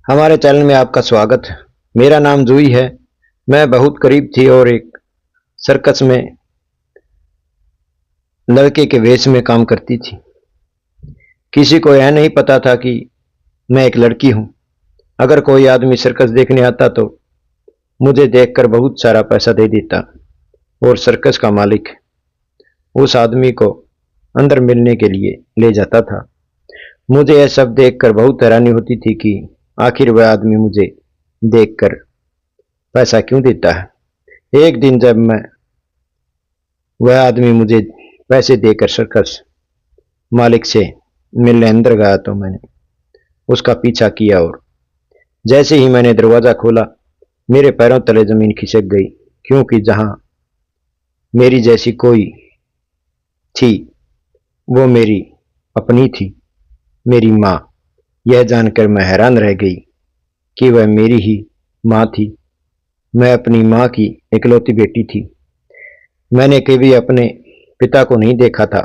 हमारे चैनल में आपका स्वागत है। मेरा नाम जूही है। मैं बहुत करीब थी और एक सर्कस में लड़के के वेश में काम करती थी। किसी को यह नहीं पता था कि मैं एक लड़की हूँ। अगर कोई आदमी सर्कस देखने आता तो मुझे देखकर बहुत सारा पैसा दे देता और सर्कस का मालिक उस आदमी को अंदर मिलने के लिए ले जाता था। मुझे यह सब देखकर बहुत हैरानी होती थी कि आखिर वह आदमी मुझे देखकर पैसा क्यों देता है। एक दिन जब वह आदमी मुझे पैसे देकर सर्कस मालिक से मिलने अंदर गया तो मैंने उसका पीछा किया और जैसे ही मैंने दरवाजा खोला मेरे पैरों तले जमीन खिसक गई, क्योंकि जहां मेरी जैसी कोई थी वो मेरी अपनी थी, मेरी माँ। यह जानकर मैं हैरान रह गई कि वह मेरी ही माँ थी। मैं अपनी माँ की इकलौती बेटी थी। मैंने कभी अपने पिता को नहीं देखा था।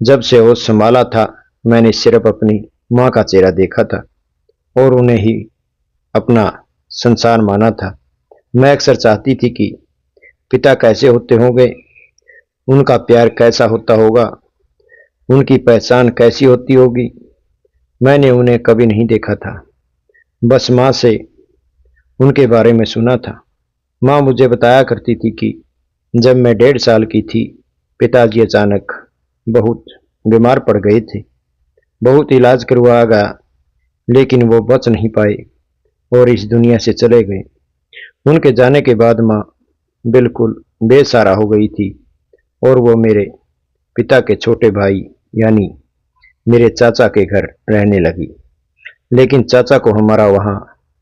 जब से होश संभाला था मैंने सिर्फ अपनी माँ का चेहरा देखा था और उन्हें ही अपना संसार माना था। मैं अक्सर चाहती थी कि पिता कैसे होते होंगे, उनका प्यार कैसा होता होगा, उनकी पहचान कैसी होती होगी। मैंने उन्हें कभी नहीं देखा था, बस माँ से उनके बारे में सुना था। माँ मुझे बताया करती थी कि जब मैं 1.5 साल की थी पिताजी अचानक बहुत बीमार पड़ गए थे। बहुत इलाज करवाया गया लेकिन वो बच नहीं पाए और इस दुनिया से चले गए। उनके जाने के बाद माँ बिल्कुल बेसहारा हो गई थी और वो मेरे पिता के छोटे भाई यानी मेरे चाचा के घर रहने लगी। लेकिन चाचा को हमारा वहाँ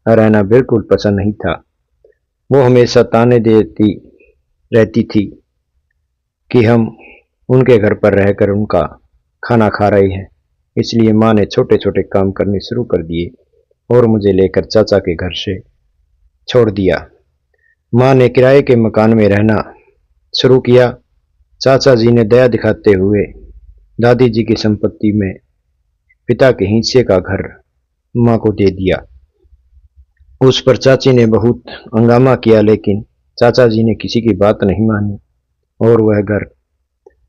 रहना बिल्कुल पसंद नहीं था। वो हमेशा ताने देती रहती थी कि हम उनके घर पर रहकर उनका खाना खा रहे हैं। इसलिए माँ ने छोटे छोटे काम करने शुरू कर दिए और मुझे लेकर चाचा के घर से छोड़ दिया। माँ ने किराए के मकान में रहना शुरू किया। चाचा जी ने दया दिखाते हुए दादी जी की संपत्ति में पिता के हिस्से का घर माँ को दे दिया। उस पर चाची ने बहुत हंगामा किया लेकिन चाचा जी ने किसी की बात नहीं मानी और वह घर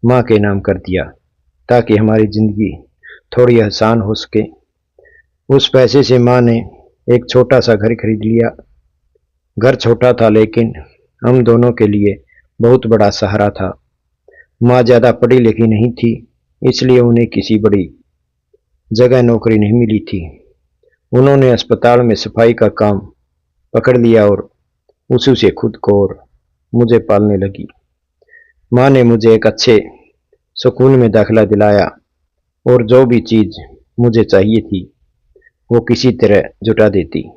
माँ के नाम कर दिया ताकि हमारी जिंदगी थोड़ी आसान हो सके। उस पैसे से माँ ने एक छोटा सा घर खरीद लिया। घर छोटा था लेकिन हम दोनों के लिए बहुत बड़ा सहारा था। माँ ज्यादा पढ़ी लिखी नहीं थी, इसलिए उन्हें किसी बड़ी जगह नौकरी नहीं मिली थी। उन्होंने अस्पताल में सफाई का काम पकड़ लिया और उसी से खुद को और मुझे पालने लगी। माँ ने मुझे एक अच्छे स्कूल में दाखिला दिलाया और जो भी चीज मुझे चाहिए थी वो किसी तरह जुटा देती,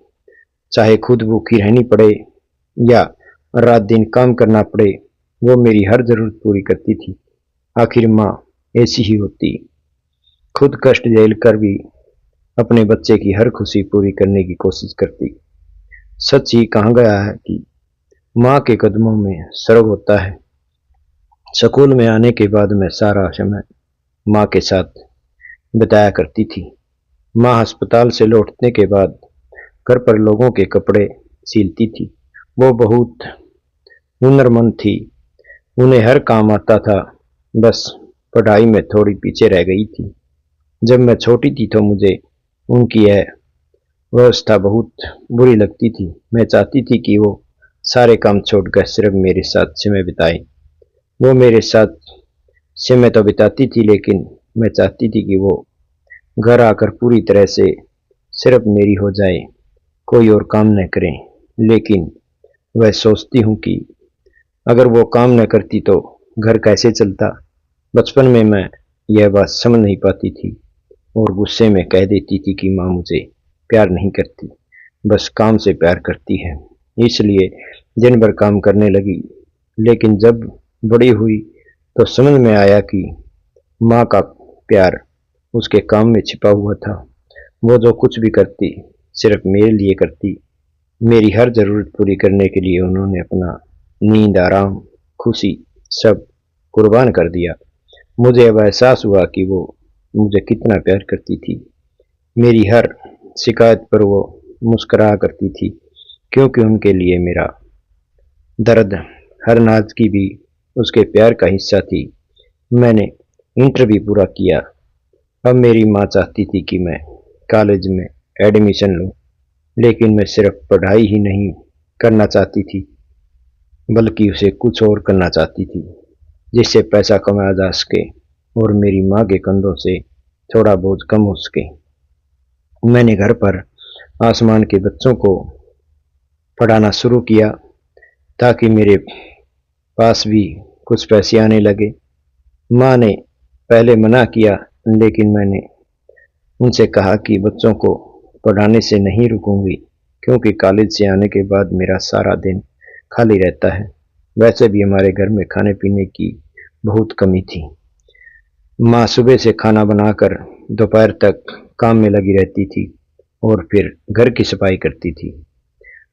चाहे खुद भूखी रहनी पड़े या रात दिन काम करना पड़े। वो मेरी हर जरूरत पूरी करती थी। आखिर माँ ऐसी ही होती, खुद कष्ट झेल कर भी अपने बच्चे की हर खुशी पूरी करने की कोशिश करती। सच ही कहा गया है कि माँ के कदमों में स्वर्ग होता है। स्कूल में आने के बाद मैं सारा समय माँ के साथ बिताया करती थी। माँ अस्पताल से लौटने के बाद घर पर लोगों के कपड़े सिलती थी। वो बहुत हुनरमंद थी, उन्हें हर काम आता था, बस पढ़ाई में थोड़ी पीछे रह गई थी। जब मैं छोटी थी तो मुझे उनकी यह व्यवस्था बहुत बुरी लगती थी। मैं चाहती थी कि वो सारे काम छोड़कर सिर्फ मेरे साथ समय बिताए। वो मेरे साथ समय तो बिताती थी लेकिन मैं चाहती थी कि वो घर आकर पूरी तरह से सिर्फ मेरी हो जाए, कोई और काम न करें। लेकिन वह सोचती हूँ कि अगर वो काम न करती तो घर कैसे चलता। बचपन में मैं यह बात समझ नहीं पाती थी और गुस्से में कह देती थी कि माँ मुझे प्यार नहीं करती, बस काम से प्यार करती है। इसलिए दिन भर काम करने लगी। लेकिन जब बड़ी हुई तो समझ में आया कि माँ का प्यार उसके काम में छिपा हुआ था। वो जो कुछ भी करती सिर्फ मेरे लिए करती। मेरी हर जरूरत पूरी करने के लिए उन्होंने अपना नींद, आराम, खुशी सब कुर्बान कर दिया। मुझे अब एहसास हुआ कि वो मुझे कितना प्यार करती थी। मेरी हर शिकायत पर वो मुस्कुराया करती थी, क्योंकि उनके लिए मेरा दर्द हर नाज की भी उसके प्यार का हिस्सा थी। मैंने इंटर भी पूरा किया। अब मेरी माँ चाहती थी कि मैं कॉलेज में एडमिशन लूं, लेकिन मैं सिर्फ पढ़ाई ही नहीं करना चाहती थी, बल्कि उसे कुछ और करना चाहती थी जिससे पैसा कमाया जा सके और मेरी माँ के कंधों से थोड़ा बोझ कम हो सके। मैंने घर पर आसमान के बच्चों को पढ़ाना शुरू किया ताकि मेरे पास भी कुछ पैसे आने लगे। माँ ने पहले मना किया, लेकिन मैंने उनसे कहा कि बच्चों को पढ़ाने से नहीं रुकूंगी, क्योंकि कॉलेज से आने के बाद मेरा सारा दिन खाली रहता है। वैसे भी हमारे घर में खाने पीने की बहुत कमी थी। माँ सुबह से खाना बनाकर दोपहर तक काम में लगी रहती थी और फिर घर की सफाई करती थी।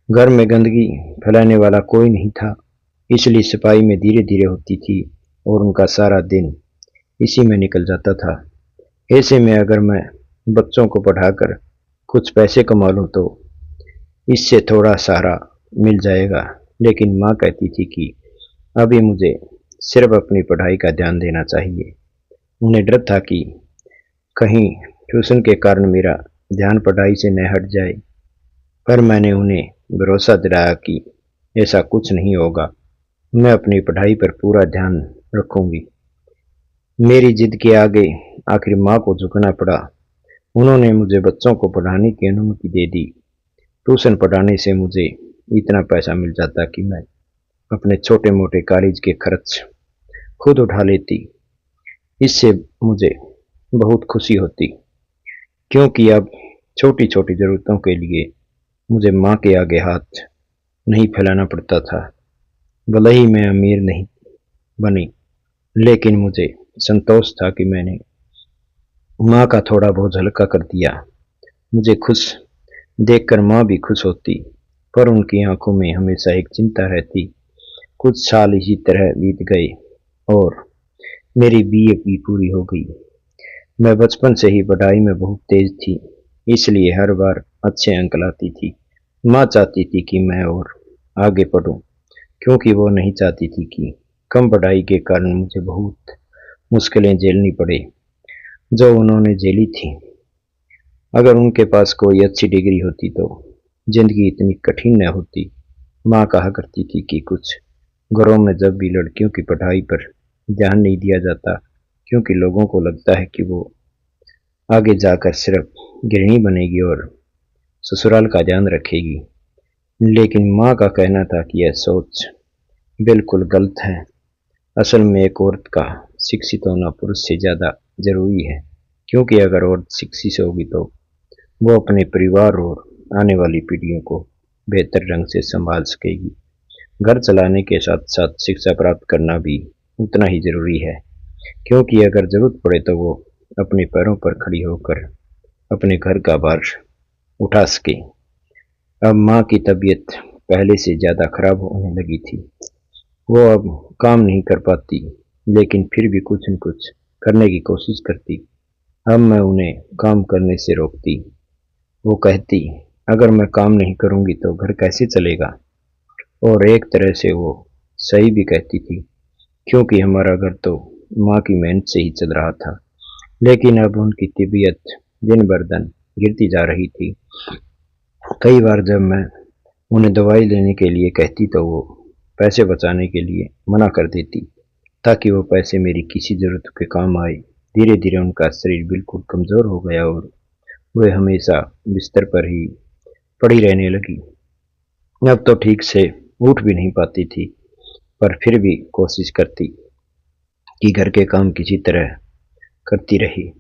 घर में गंदगी फैलाने वाला कोई नहीं था, इसलिए सफाई में धीरे धीरे होती थी और उनका सारा दिन इसी में निकल जाता था। ऐसे में अगर मैं बच्चों को पढ़ाकर कुछ पैसे कमा लूं तो इससे थोड़ा सहारा मिल जाएगा, लेकिन माँ कहती थी कि अभी मुझे सिर्फ अपनी पढ़ाई का ध्यान देना चाहिए। उन्हें डर था कि कहीं ट्यूशन के कारण मेरा ध्यान पढ़ाई से न हट जाए, पर मैंने उन्हें भरोसा दिलाया कि ऐसा कुछ नहीं होगा। मैं अपनी पढ़ाई पर पूरा ध्यान रखूंगी। मेरी जिद के आगे आखिर माँ को झुकना पड़ा। उन्होंने मुझे बच्चों को पढ़ाने की अनुमति दे दी। ट्यूशन पढ़ाने से मुझे इतना पैसा मिल जाता कि मैं अपने छोटे मोटे कॉलेज के खर्च खुद उठा लेती। इससे मुझे बहुत खुशी होती, क्योंकि अब छोटी छोटी ज़रूरतों के लिए मुझे माँ के आगे हाथ नहीं फैलाना पड़ता था। भले ही मैं अमीर नहीं बनी, लेकिन मुझे संतोष था कि मैंने माँ का थोड़ा बोझ हल्का कर दिया। मुझे खुश देखकर माँ भी खुश होती, पर उनकी आंखों में हमेशा एक चिंता रहती। कुछ साल इसी तरह बीत गए और मेरी बीए भी पूरी हो गई। मैं बचपन से ही पढ़ाई में बहुत तेज थी, इसलिए हर बार अच्छे अंक लाती थी। माँ चाहती थी कि मैं और आगे पढूं, क्योंकि वो नहीं चाहती थी कि कम पढ़ाई के कारण मुझे बहुत मुश्किलें झेलनी पड़े जो उन्होंने झेली थी। अगर उनके पास कोई अच्छी डिग्री होती तो जिंदगी इतनी कठिन न होती। माँ कहा करती थी कि कुछ घरों में जब भी लड़कियों की पढ़ाई पर ध्यान नहीं दिया जाता, क्योंकि लोगों को लगता है कि वो आगे जाकर सिर्फ गृहिणी बनेगी और ससुराल का ध्यान रखेगी। लेकिन माँ का कहना था कि यह सोच बिल्कुल गलत है। असल में एक औरत का शिक्षित होना पुरुष से ज़्यादा जरूरी है, क्योंकि अगर औरत शिक्षित होगी तो वो अपने परिवार और आने वाली पीढ़ियों को बेहतर ढंग से संभाल सकेगी। घर चलाने के साथ साथ शिक्षा प्राप्त करना भी उतना ही जरूरी है, क्योंकि अगर जरूरत पड़े तो वो अपने पैरों पर खड़ी होकर अपने घर का भार उठा सके। अब माँ की तबीयत पहले से ज़्यादा खराब होने लगी थी। वो अब काम नहीं कर पाती, लेकिन फिर भी कुछ न कुछ करने की कोशिश करती। अब मैं उन्हें काम करने से रोकती। वो कहती, अगर मैं काम नहीं करूंगी तो घर कैसे चलेगा? और एक तरह से वो सही भी कहती थी, क्योंकि हमारा घर तो माँ की मेहनत से ही चल रहा था। लेकिन अब उनकी तबीयत दिन ब दिन गिरती जा रही थी। कई बार जब मैं उन्हें दवाई लेने के लिए कहती तो वो पैसे बचाने के लिए मना कर देती, ताकि वो पैसे मेरी किसी जरूरत के काम आए। धीरे धीरे उनका शरीर बिल्कुल कमज़ोर हो गया और वे हमेशा बिस्तर पर ही पड़ी रहने लगी। अब तो ठीक से उठ भी नहीं पाती थी, पर फिर भी कोशिश करती कि घर के काम किसी तरह करती रही।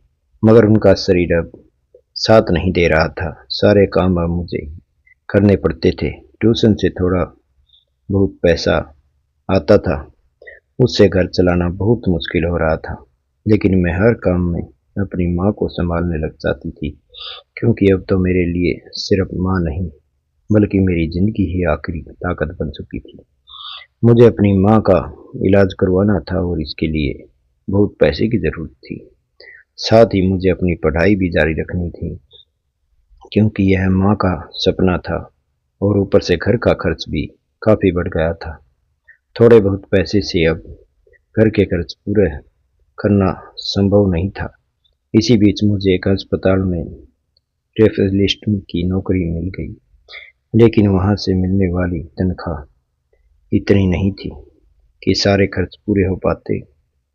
मगर उनका शरीर अब साथ नहीं दे रहा था। सारे काम अब मुझे करने पड़ते थे। ट्यूशन से थोड़ा बहुत पैसा आता था, उससे घर चलाना बहुत मुश्किल हो रहा था। लेकिन मैं हर काम में अपनी माँ को संभालने लग जाती थी, क्योंकि अब तो मेरे लिए सिर्फ माँ नहीं, बल्कि मेरी जिंदगी ही आखिरी ताकत बन चुकी थी। मुझे अपनी माँ का इलाज करवाना था और इसके लिए बहुत पैसे की ज़रूरत थी। साथ ही मुझे अपनी पढ़ाई भी जारी रखनी थी। क्योंकि यह माँ का सपना था और ऊपर से घर का खर्च भी काफी बढ़ गया था। थोड़े बहुत पैसे से अब घर के खर्च पूरे करना संभव नहीं था। इसी बीच मुझे एक अस्पताल में रेफरलिस्ट की नौकरी मिल गई, लेकिन वहां से मिलने वाली तनख्वाह इतनी नहीं थी कि सारे खर्च पूरे हो पाते।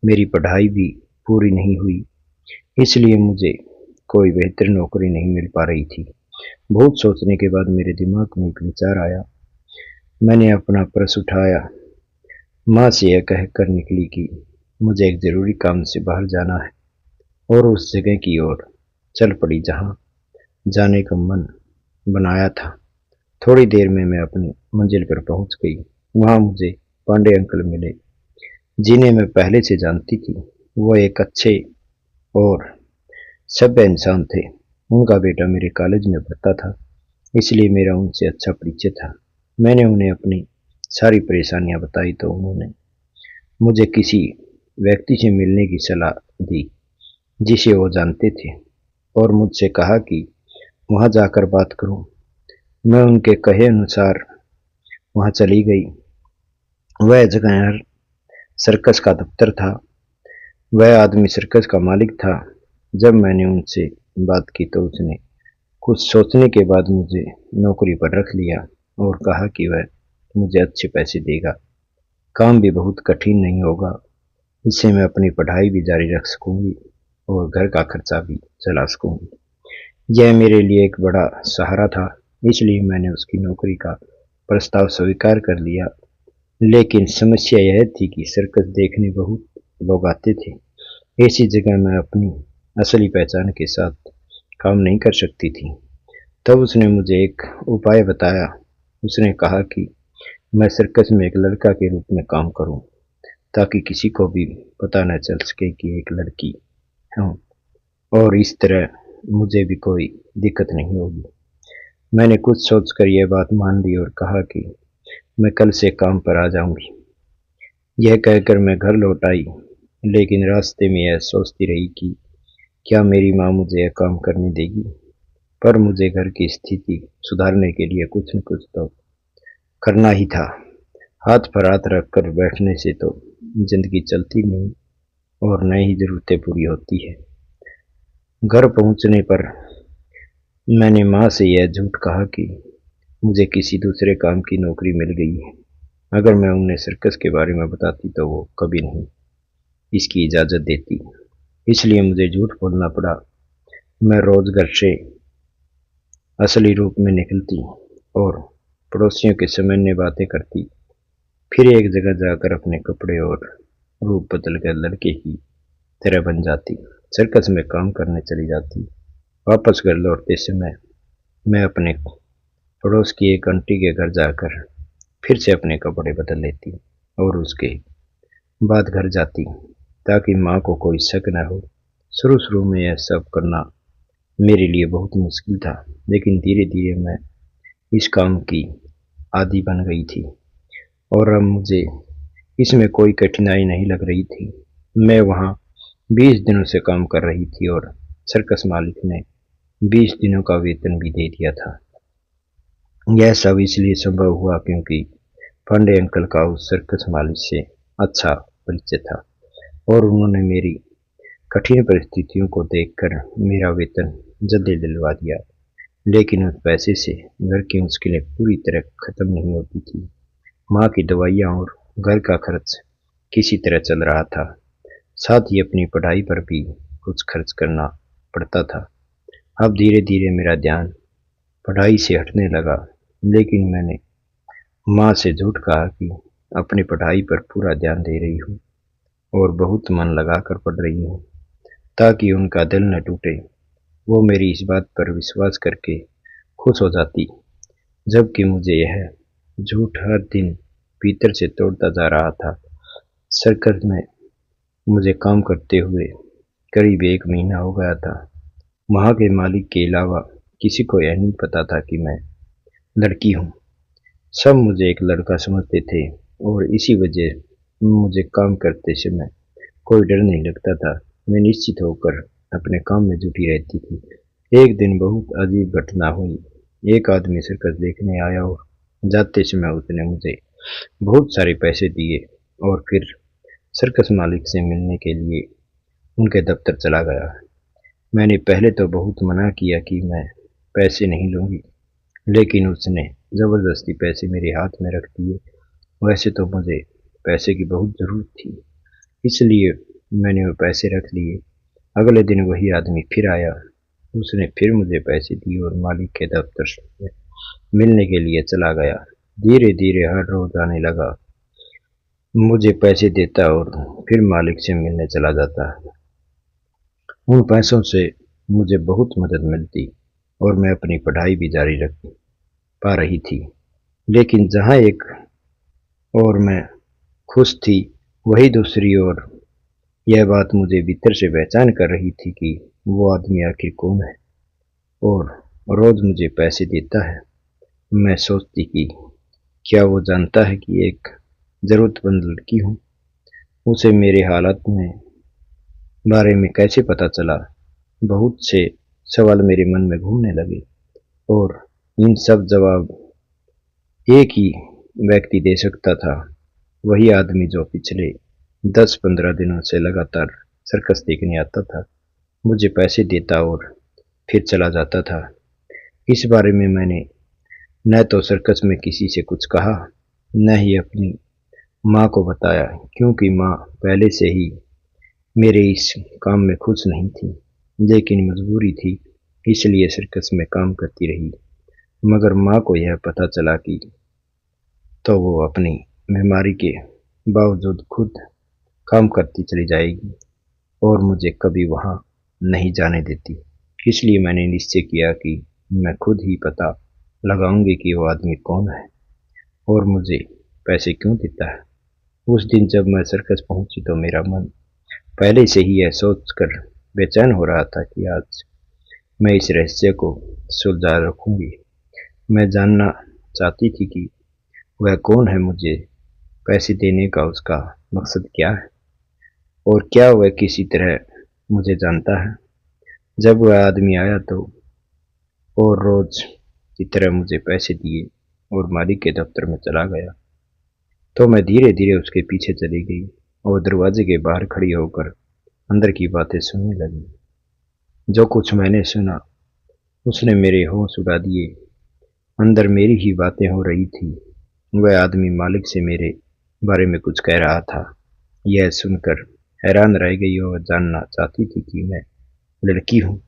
मेरी पढ़ाई भी पूरी नहीं हुई, इसलिए मुझे कोई बेहतर नौकरी नहीं मिल पा रही थी। बहुत सोचने के बाद मेरे दिमाग में एक विचार आया। मैंने अपना पर्स उठाया, माँ से यह कहकर निकली कि मुझे एक जरूरी काम से बाहर जाना है, और उस जगह की ओर चल पड़ी जहाँ जाने का मन बनाया था। थोड़ी देर में मैं अपनी मंजिल पर पहुंच गई। वहां मुझे पांडे अंकल मिले, जिन्हें मैं पहले से जानती थी। वो एक अच्छे और सभ्य इंसान थे। उनका बेटा मेरे कॉलेज में पढ़ता था, इसलिए मेरा उनसे अच्छा परिचय था। मैंने उन्हें अपनी सारी परेशानियां बताई तो उन्होंने मुझे किसी व्यक्ति से मिलने की सलाह दी जिसे वो जानते थे, और मुझसे कहा कि वहां जाकर बात करूं। मैं उनके कहे अनुसार वहां चली गई। वह जगह सर्कस का दफ्तर था। वह आदमी सर्कस का मालिक था। जब मैंने उनसे बात की तो उसने कुछ सोचने के बाद मुझे नौकरी पर रख लिया और कहा कि वह मुझे अच्छे पैसे देगा। काम भी बहुत कठिन नहीं होगा। इससे मैं अपनी पढ़ाई भी जारी रख सकूंगी और घर का खर्चा भी चला सकूंगी। यह मेरे लिए एक बड़ा सहारा था, इसलिए मैंने उसकी नौकरी का प्रस्ताव स्वीकार कर लिया। लेकिन समस्या यह थी कि सर्कस देखने बहुत लोग आते थे। ऐसी जगह मैं अपनी असली पहचान के साथ काम नहीं कर सकती थी। तब उसने मुझे एक उपाय बताया। उसने कहा कि मैं सर्कस में एक लड़का के रूप में काम करूं, ताकि किसी को भी पता न चल सके कि एक लड़की हूं, और इस तरह मुझे भी कोई दिक्कत नहीं होगी। मैंने कुछ सोचकर यह बात मान ली और कहा कि मैं कल से काम पर आ जाऊंगी। यह कहकर मैं घर लौट आई, लेकिन रास्ते में यह सोचती रही कि क्या मेरी माँ मुझे यह काम करने देगी। पर मुझे घर की स्थिति सुधारने के लिए कुछ न कुछ तो करना ही था। हाथ पर हाथ रखकर बैठने से तो जिंदगी चलती नहीं और न ही जरूरतें पूरी होती है। घर पहुंचने पर मैंने माँ से यह झूठ कहा कि मुझे किसी दूसरे काम की नौकरी मिल गई है। अगर मैं उन्हें सर्कस के बारे में बताती तो वो कभी नहीं इसकी इजाज़त देती, इसलिए मुझे झूठ बोलना पड़ा। मैं रोज घर से असली रूप में निकलती और पड़ोसियों के सामने बातें करती, फिर एक जगह जाकर अपने कपड़े और रूप बदलकर लड़के की तरह बन जाती, सर्कस में काम करने चली जाती। वापस घर लौटते समय मैं अपने पड़ोस की एक आंटी के घर जाकर फिर से अपने कपड़े बदल लेती और उसके बाद घर जाती, ताकि माँ को कोई शक न हो। शुरू शुरू में यह सब करना मेरे लिए बहुत मुश्किल था, लेकिन धीरे धीरे मैं इस काम की आदी बन गई थी और अब मुझे इसमें कोई कठिनाई नहीं लग रही थी। मैं वहाँ 20 दिनों से काम कर रही थी और सर्कस मालिक ने 20 दिनों का वेतन भी दे दिया था। यह सब इसलिए संभव हुआ क्योंकि पांडे अंकल का उस सर्कस मालिक से अच्छा परिचय था और उन्होंने मेरी कठिन परिस्थितियों को देखकर मेरा वेतन जल्दी दिलवा दिया। लेकिन उस पैसे से घर की मुश्किलें पूरी तरह खत्म नहीं होती थी। माँ की दवाइयाँ और घर का खर्च किसी तरह चल रहा था। साथ ही अपनी पढ़ाई पर भी कुछ खर्च करना पड़ता था। अब धीरे धीरे मेरा ध्यान पढ़ाई से हटने लगा, लेकिन मैंने माँ से झूठ कहा कि अपनी पढ़ाई पर पूरा ध्यान दे रही हूँ और बहुत मन लगाकर पढ़ रही हूँ, ताकि उनका दिल न टूटे। वो मेरी इस बात पर विश्वास करके खुश हो जाती, जबकि मुझे यह झूठ हर दिन भीतर से तोड़ता जा रहा था। सर्कस में मुझे काम करते हुए करीब 1 महीना हो गया था। वहाँ के मालिक के अलावा किसी को यह नहीं पता था कि मैं लड़की हूँ। सब मुझे एक लड़का समझते थे और इसी वजह मुझे काम करते समय कोई डर नहीं लगता था। मैं निश्चित होकर अपने काम में जुटी रहती थी। एक दिन बहुत अजीब घटना हुई। एक आदमी सर्कस देखने आया और जाते समय उसने मुझे बहुत सारे पैसे दिए और फिर सर्कस मालिक से मिलने के लिए उनके दफ्तर चला गया। मैंने पहले तो बहुत मना किया कि मैं पैसे नहीं लूंगी, लेकिन उसने जबरदस्ती पैसे मेरे हाथ में रख दिए। वैसे तो मुझे पैसे की बहुत जरूरत थी, इसलिए मैंने वो पैसे रख लिए। अगले दिन वही आदमी फिर आया। उसने फिर मुझे पैसे दिए और मालिक के दफ्तर में मिलने के लिए चला गया। धीरे धीरे हर रोज आने लगा, मुझे पैसे देता और फिर मालिक से मिलने चला जाता। उन पैसों से मुझे बहुत मदद मिलती और मैं अपनी पढ़ाई भी जारी रख पा रही थी। लेकिन जहाँ एक और मैं खुश थी, वही दूसरी ओर यह बात मुझे भीतर से बेचैन कर रही थी कि वो आदमी आखिर कौन है और रोज मुझे पैसे देता है। मैं सोचती कि क्या वो जानता है कि एक जरूरतमंद लड़की हूँ? उसे मेरे हालात में बारे में कैसे पता चला? बहुत से सवाल मेरे मन में घूमने लगे और इन सब जवाब एक ही व्यक्ति दे सकता था, वही आदमी जो पिछले 10-15 दिनों से लगातार सर्कस देखने आता था, मुझे पैसे देता और फिर चला जाता था। इस बारे में मैंने न तो सर्कस में किसी से कुछ कहा, न ही अपनी माँ को बताया, क्योंकि माँ पहले से ही मेरे इस काम में खुश नहीं थी। लेकिन मजबूरी थी, इसलिए सर्कस में काम करती रही। मगर माँ को यह पता चला कि तो वो अपनी बीमारी के बावजूद खुद काम करती चली जाएगी और मुझे कभी वहाँ नहीं जाने देती। इसलिए मैंने निश्चय किया कि मैं खुद ही पता लगाऊंगी कि वो आदमी कौन है और मुझे पैसे क्यों देता है। उस दिन जब मैं सर्कस पहुंची तो मेरा मन पहले से ही यह सोचकर बेचैन हो रहा था कि आज मैं इस रहस्य को सुलझा रखूंगी। मैं जानना चाहती थी कि वह कौन है, मुझे पैसे देने का उसका मकसद क्या है और क्या वह किसी तरह मुझे जानता है। जब वह आदमी आया तो और रोज की तरह मुझे पैसे दिए और मालिक के दफ्तर में चला गया, तो मैं धीरे धीरे उसके पीछे चली गई और दरवाजे के बाहर खड़ी होकर अंदर की बातें सुनने लगी। जो कुछ मैंने सुना उसने मेरे होश उड़ा दिए। अंदर मेरी ही बातें हो रही थी। वह आदमी मालिक से मेरे बारे में कुछ कह रहा था। यह सुनकर हैरान रह गई और जानना चाहती थी कि मैं लड़की हूँ,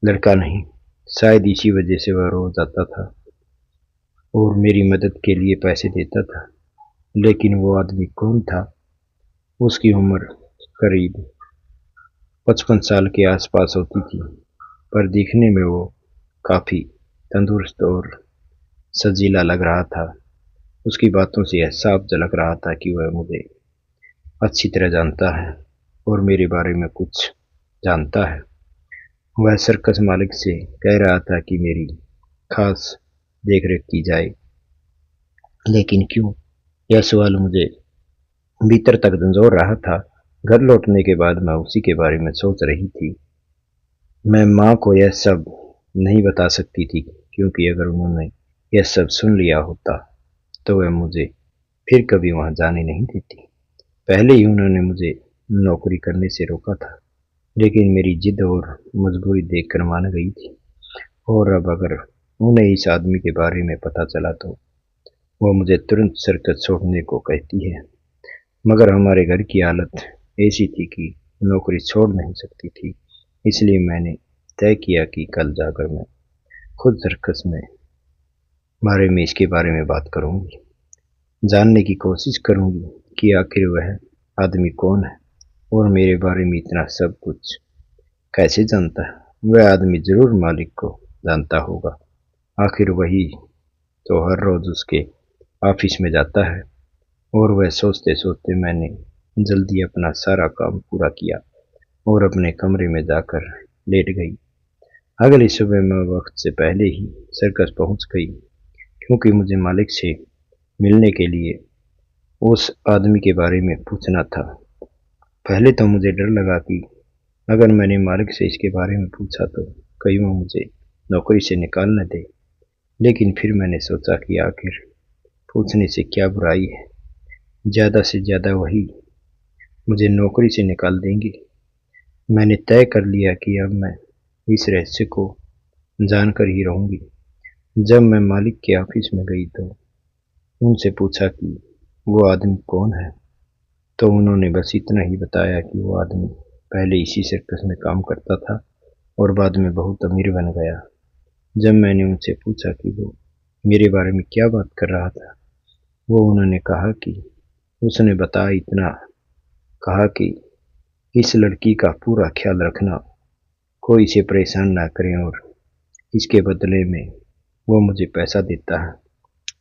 लड़का नहीं। शायद इसी वजह से वह रोज आता था और मेरी मदद के लिए पैसे देता था। लेकिन वो आदमी कौन था? उसकी उम्र करीब 55 साल के आसपास होती थी, पर दिखने में वो काफी तंदुरुस्त और सजीला लग रहा था। उसकी बातों से यह साफ झलक रहा था कि वह मुझे अच्छी तरह जानता है और मेरे बारे में कुछ जानता है। वह सर्कस मालिक से कह रहा था कि मेरी खास देखरेख की जाए, लेकिन क्यों? यह सवाल मुझे भीतर तक झंझोर रहा था। घर लौटने के बाद मैं उसी के बारे में सोच रही थी। मैं माँ को यह सब नहीं बता सकती थी, क्योंकि अगर उन्होंने यह सब सुन लिया होता तो वह मुझे फिर कभी वहां जाने नहीं देती। पहले ही उन्होंने मुझे नौकरी करने से रोका था, लेकिन मेरी जिद और मजबूरी देखकर मान गई थी। और अब अगर उन्हें इस आदमी के बारे में पता चला तो वो मुझे तुरंत सर्कस छोड़ने को कहती है। मगर हमारे घर की हालत ऐसी थी कि नौकरी छोड़ नहीं सकती थी, इसलिए मैंने तय किया कि कल जाकर मैं खुद सर्कस में इसके बारे में बात करूंगी, जानने की कोशिश करूंगी कि आखिर वह आदमी कौन है और मेरे बारे में इतना सब कुछ कैसे जानता है। वह आदमी जरूर मालिक को जानता होगा, आखिर वही तो हर रोज उसके ऑफिस में जाता है। और वह सोचते सोचते मैंने जल्दी अपना सारा काम पूरा किया और अपने कमरे में जाकर लेट गई। अगली सुबह मैं वक्त से पहले ही सर्कस पहुंच गई, क्योंकि मुझे मालिक से मिलने के लिए उस आदमी के बारे में पूछना था। पहले तो मुझे डर लगा कि अगर मैंने मालिक से इसके बारे में पूछा तो कहीं वो मुझे नौकरी से निकाल न दे। लेकिन फिर मैंने सोचा कि आखिर पूछने से क्या बुराई है, ज़्यादा से ज़्यादा वही मुझे नौकरी से निकाल देंगी। मैंने तय कर लिया कि अब मैं इस रहस्य को जानकर ही रहूंगी। जब मैं मालिक के ऑफिस में गई तो उनसे पूछा कि वो आदमी कौन है, तो उन्होंने बस इतना ही बताया कि वो आदमी पहले इसी सर्कस में काम करता था और बाद में बहुत अमीर बन गया। जब मैंने उनसे पूछा कि वो मेरे बारे में क्या बात कर रहा था, वो उन्होंने कहा कि उसने बताया इतना, कहा कि इस लड़की का पूरा ख्याल रखना, कोई इसे परेशान ना करें और इसके बदले में वो मुझे पैसा देता है।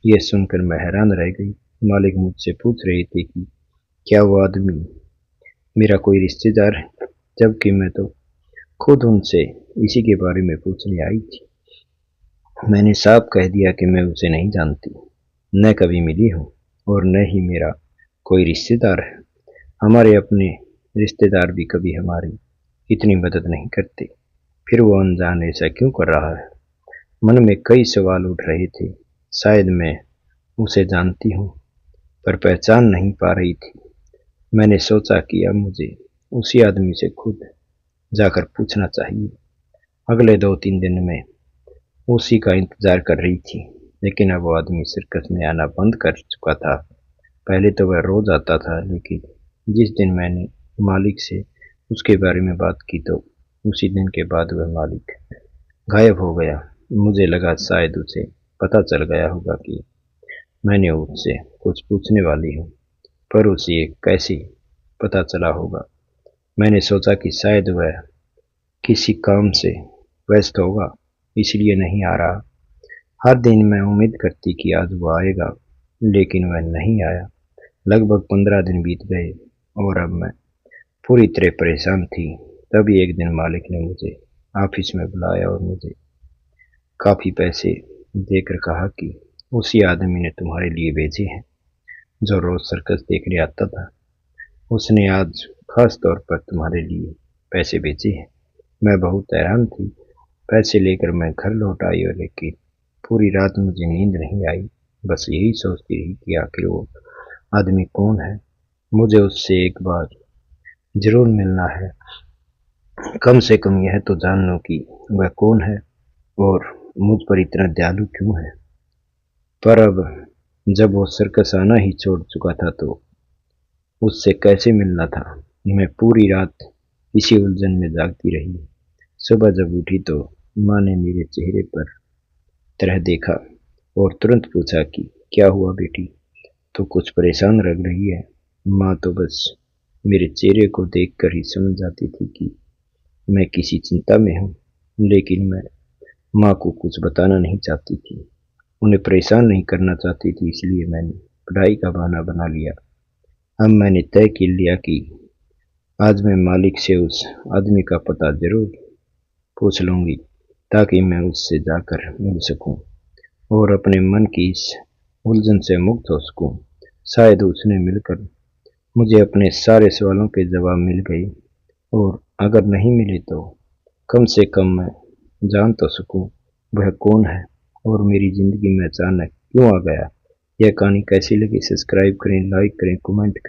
यह सुनकर मैं हैरान रह गई। मालिक मुझसे पूछ रहे थे कि क्या वो आदमी मेरा कोई रिश्तेदार है, जबकि मैं तो खुद उनसे इसी के बारे में पूछने आई थी। मैंने साफ कह दिया कि मैं उसे नहीं जानती, न कभी मिली हूँ और न ही मेरा कोई रिश्तेदार है। हमारे अपने रिश्तेदार भी कभी हमारी इतनी मदद नहीं करते, फिर वो अनजान ऐसा क्यों कर रहा है। मन में कई सवाल उठ रहे थे। शायद मैं उसे जानती हूँ पर पहचान नहीं पा रही थी। मैंने सोचा कि अब मुझे उसी आदमी से खुद जाकर पूछना चाहिए। अगले 2-3 दिन में उसी का इंतजार कर रही थी, लेकिन अब वो आदमी सर्कस में आना बंद कर चुका था। पहले तो वह रोज आता था, लेकिन जिस दिन मैंने मालिक से उसके बारे में बात की तो उसी दिन के बाद वह मालिक गायब हो गया। मुझे लगा शायद उसे पता चल गया होगा कि मैंने उससे कुछ पूछने वाली हूँ, पर उसे कैसे पता चला होगा। मैंने सोचा कि शायद वह किसी काम से व्यस्त होगा, इसलिए नहीं आ रहा। हर दिन मैं उम्मीद करती कि आज वो आएगा, लेकिन वह नहीं आया। लगभग 15 दिन बीत गए और अब मैं पूरी तरह परेशान थी। तभी एक दिन मालिक ने मुझे ऑफिस में बुलाया और मुझे काफ़ी पैसे देकर कहा कि उसी आदमी ने तुम्हारे लिए भेजे हैं जो रोज सर्कस देखने आता था। उसने आज खास तौर पर तुम्हारे लिए पैसे भेजे हैं। मैं बहुत हैरान थी। पैसे लेकर मैं घर लौट आई और लेकिन पूरी रात मुझे नींद नहीं आई। बस यही सोचती रही कि आखिर वो आदमी कौन है। मुझे उससे एक बार जरूर मिलना है, कम से कम यह तो जान लो कि वह कौन है और मुझ पर इतना दयालु क्यों है। पर अब जब वो सर्कस आना ही छोड़ चुका था तो उससे कैसे मिलना था। मैं पूरी रात इसी उलझन में जागती रही। सुबह जब उठी तो माँ ने मेरे चेहरे पर तरह देखा और तुरंत पूछा कि क्या हुआ बेटी, तो कुछ परेशान लग रही है। माँ तो बस मेरे चेहरे को देखकर ही समझ जाती थी कि मैं किसी चिंता में हूँ, लेकिन मैं माँ को कुछ बताना नहीं चाहती थी। उन्हें परेशान नहीं करना चाहती थी, इसलिए मैंने पढ़ाई का बहाना बना लिया। अब मैंने तय कर लिया कि आज मैं मालिक से उस आदमी का पता जरूर पूछ लूंगी, ताकि मैं उससे जाकर मिल सकूं और अपने मन की इस उलझन से मुक्त हो सकूं। शायद उसने मिलकर मुझे अपने सारे सवालों के जवाब मिल गए, और अगर नहीं मिले तो कम से कम मैं जान तो सकूं वह कौन है और मेरी ज़िंदगी में अचानक क्यों आ गया। यह कहानी कैसी लगी, सब्सक्राइब करें, लाइक करें, कमेंट करें।